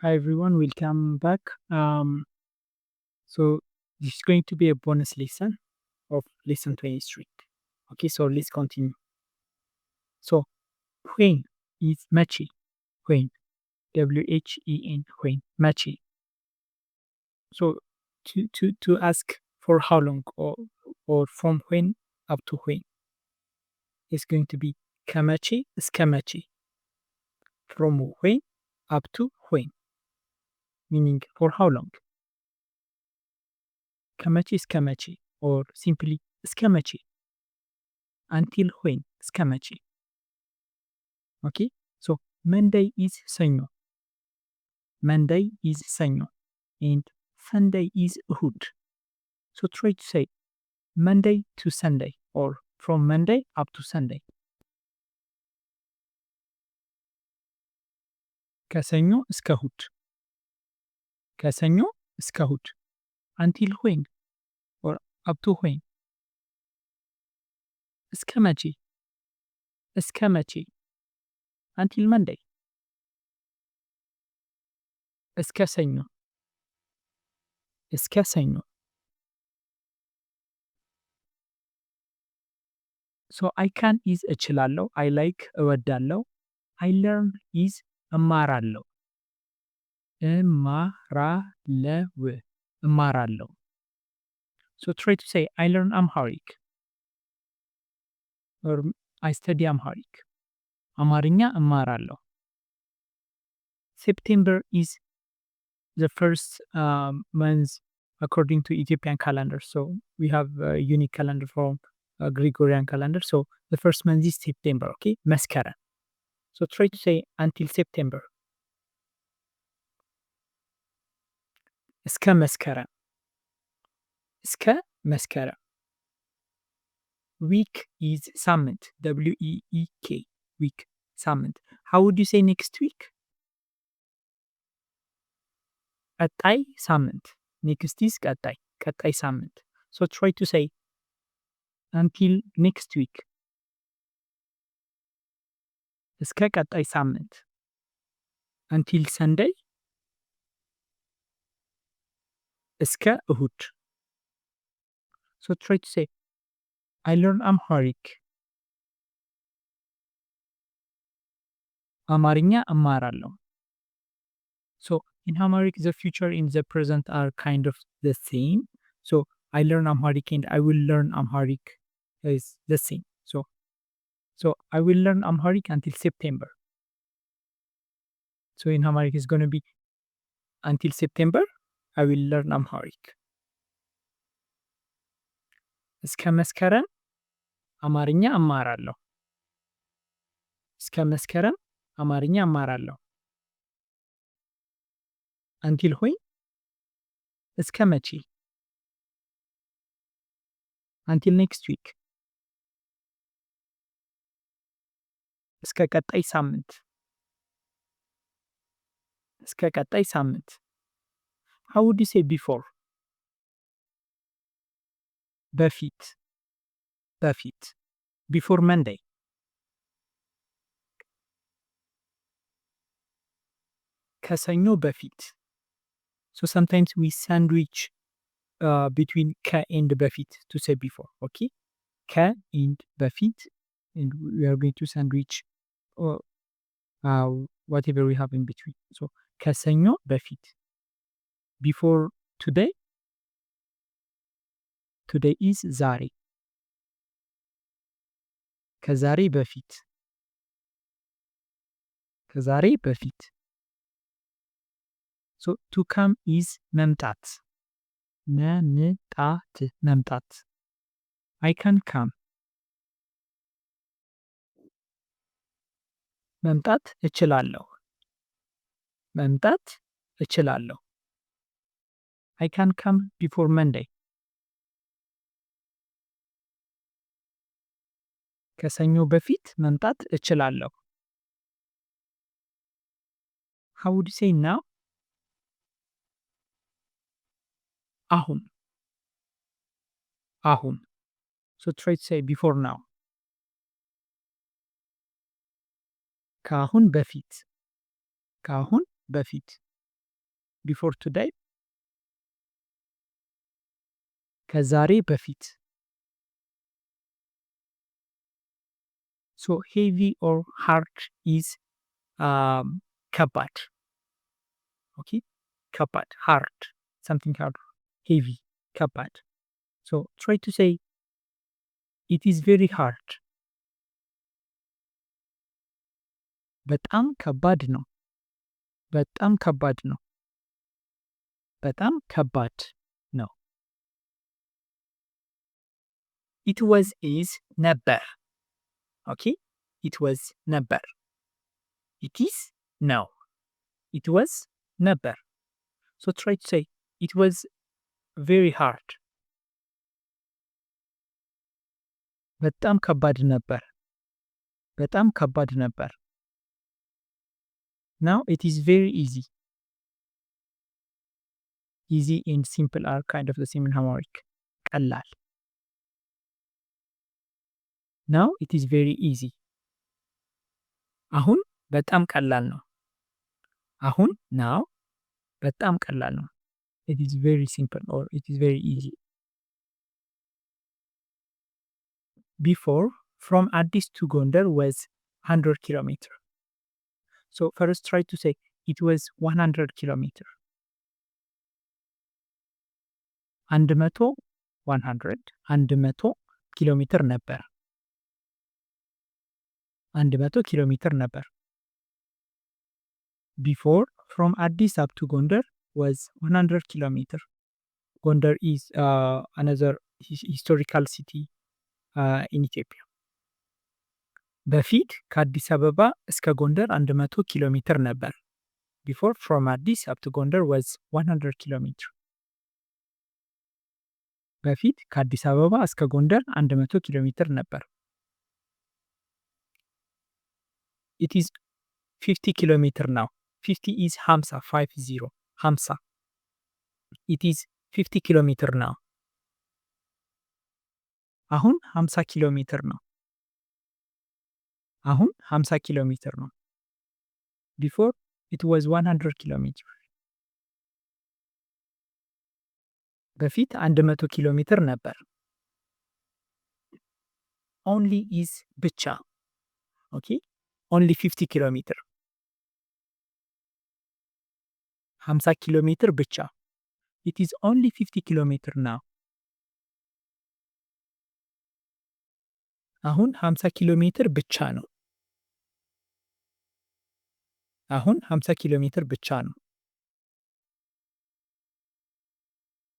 Hi everyone, welcome back. So this is going to be a bonus lesson of lesson 23. Okay, so let's continue. So when is matchy. When WHEN when matchy. So to ask for how long or from when up to when is going to be kamachi skamachi. From when up to when, meaning for how long. Kamachi skamachi or simply skamachi. Until when skamachi. Okay, so Monday is ሰኞ, Monday is ሰኞ, and Sunday is እሁድ. So try to say Monday to Sunday or from Monday up to Sunday. ከሰኞ እስከ እሁድ, ከሰኞ እስከ እሁድ. Until when or up to when? እስከ መቼ, እስከ መቼ. Until Monday. እስከ ሰኞ, እስከ ሰኞ. So I can is እችላለሁ, I like እወዳለሁ, I learn is እማራለሁ, እማራለሁ, እማራለሁ. So try to say I learn Amharic or I study Amharic. አማርኛ እማራለሁ. September is the first month according to Ethiopian calendar. So we have a unique calendar from Gregorian calendar. So the first month is September, okay? መስከረም. So try to say until September. እስከ መስከረም, እስከ መስከረም. Week is ሳምንት, WEEK, week, ሳምንት. How would you say next week? ቀጣይ ሳምንት. Next is ቀጣይ, ቀጣይ ሳምንት. So try to say until next week. እስከ ቀጣይ ሳምንት. Until Sunday. እስከ እሁድ. So try to say I learn Amharic. አማርኛ እማራለሁ. So in Amharic, the future and the present are kind of the same. So I learn Amharic and I will learn Amharic is the same. So I will learn Amharic until September. So in Amharic is going to be until September, I will learn Amharic. እስከ መስከረም አማርኛ እማራለሁ. እስከ መስከረም አማርኛ እማራለሁ. Until when? እስከ መቼ? Until next week. እስከ ቀጣይ ሳምንት. እስከ ቀጣይ ሳምንት. How would you say before? በፊት, በፊት. Before Monday. ከሰኞ በፊት. So sometimes we sandwich between ከ and በፊት to say before, okay? ከ and በፊት, and we are going to sandwich whatever we have in between. So ከሰኞ በፊት. Before today. Today is ዛሬ. ከዛሬ በፊት. ከዛሬ በፊት. So to come is መምጣት. መምጣት, መምጣት. I can come. መምጣት እችላለሁ. መምጣት እችላለሁ. I can come before Monday. ከሰኞ በፊት መምጣት እችላለሁ. How would you say now? አሁን, አሁን. So try to say before now. ከአሁን በፊት, ከአሁን በፊት. before today ከዛሬ በፊት so heavy or hard is ከባድ okay ከባድ hard something hard heavy ከባድ so try to say it is very hard በጣም ከባድ ነው በጣም ከባድ ነው በጣም ከባድ ነው it was is ነበር okay it was ነበር it is ነው it was ነበር so try to say it was very hard በጣም ከባድ ነበር በጣም ከባድ ነበር now it is very easy easy and simple are kind of the same in Hungaric ቀላል now it is very easy አሁን በጣም ቀላል ነው አሁን now በጣም ቀላል ነው it is very simple or it is very easy before from Addis to Gondar was 100 kilometers so first try to say it was 100 kilometers 100 ኪሎ ሜትር ነበር 100 ኪሎ ሜትር ነበር before from Addis up to Gondar was 100 kilometers Gondar is another historical city in Ethiopia በፊት ከአዲስ አበባ እስከ ጎንደር 100 ኪሎ ሜትር ነበር before from Addis up to Gondar was 100 kilometers በፊት ከአዲስ አበባ እስከ ጎንደር 100 ኪሎ ሜትር ነበር it is 50 kilometers now 50 is 50 50 it is 50 kilometers now አሁን 50 ኪሎ ሜትር ነው አሁን 50 ኪሎ ሜትር ነው before it was 100 kilometers በፊት 100 ኪሎ ሜትር ነበር only is ብቻ okay only 50 kilometers 50 ኪሎ ሜትር ብቻ it is only 50 kilometers now አሁን 50 ኪሎ ሜትር ብቻ ነው አሁን 50 ኪሎ ሜትር ብቻ ነው